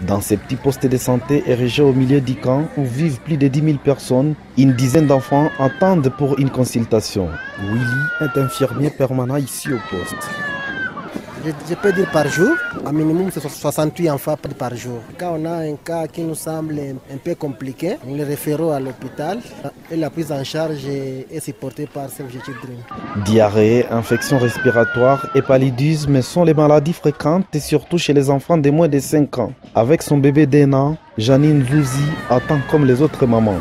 Dans ces petits postes de santé érigés au milieu du camp où vivent plus de 10 000 personnes, une dizaine d'enfants attendent pour une consultation. Willy est infirmier permanent ici au poste. Je peux dire par jour, au minimum c'est 68 enfants par jour. Quand on a un cas qui nous semble un peu compliqué, nous le référons à l'hôpital et la prise en charge est supportée par Save the Children. Diarrhée, infection respiratoire et paludisme sont les maladies fréquentes et surtout chez les enfants de moins de 5 ans. Avec son bébé d'1 an, Janine Zouzi attend comme les autres mamans.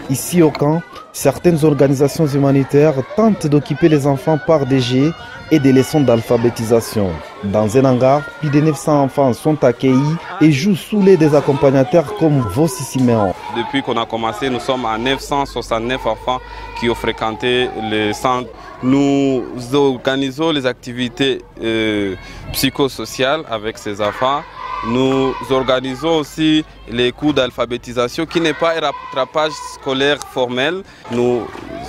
Ici au camp, certaines organisations humanitaires tentent d'occuper les enfants par des jeux et des leçons d'alphabétisation. Dans un hangar, plus de 900 enfants sont accueillis et jouent sous les des accompagnateurs comme Vossi Siméon. Depuis qu'on a commencé, nous sommes à 969 enfants qui ont fréquenté le centre. Nous organisons les activités psychosociales avec ces enfants. Nous organisons aussi les cours d'alphabétisation qui n'est pas un rattrapage scolaire formel. Nous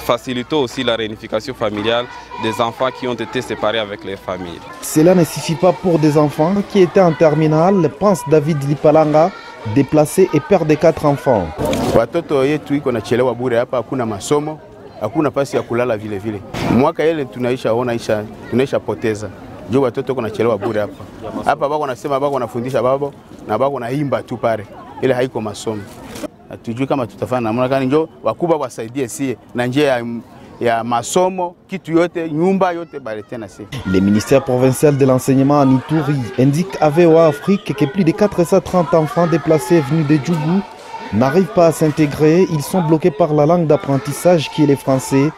facilitons aussi la réunification familiale des enfants qui ont été séparés avec leurs familles. Cela ne suffit pas pour des enfants qui étaient en terminale, pense David Lipalanga, déplacé et père de 4 enfants. Watoto yetu iko nachelewa bure hapa, hakuna masomo, hakuna pasi ya kulala vile vile. Mwaka ile tunaisha poteza. Juu watoto kuna chelewa bure hapa. Hapa bako nasema bako nafundisha babo na bako naimba tu pale. Ile haiko masomo. Hatujui kama tutafanya namna gani, njoo wakubwa wasaidie sie na njia ya masomo, kitu yote, nyumba yote balete na sie. Le ministère provincial de l'enseignement en Ituri indique à VOA Afrique que plus de 430 enfants déplacés venus de Djougou n'arrivent pas à s'intégrer. Ils sont bloqués par la langue d'apprentissage qui est le français.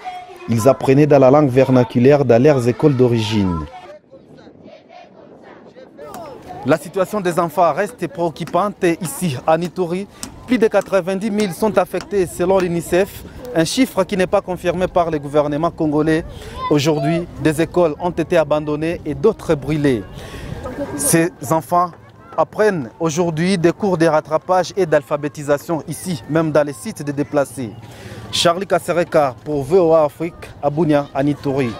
Ils apprenaient dans la langue vernaculaire dans leurs écoles d'origine. La situation des enfants reste préoccupante ici à Ituri. Plus de 90 000 sont affectés selon l'UNICEF, un chiffre qui n'est pas confirmé par le gouvernement congolais. Aujourd'hui, des écoles ont été abandonnées et d'autres brûlées. Ces enfants apprennent aujourd'hui des cours de rattrapage et d'alphabétisation ici, même dans les sites de déplacés. Charlie Kassereka pour VOA Afrique à Bunia, à Ituri.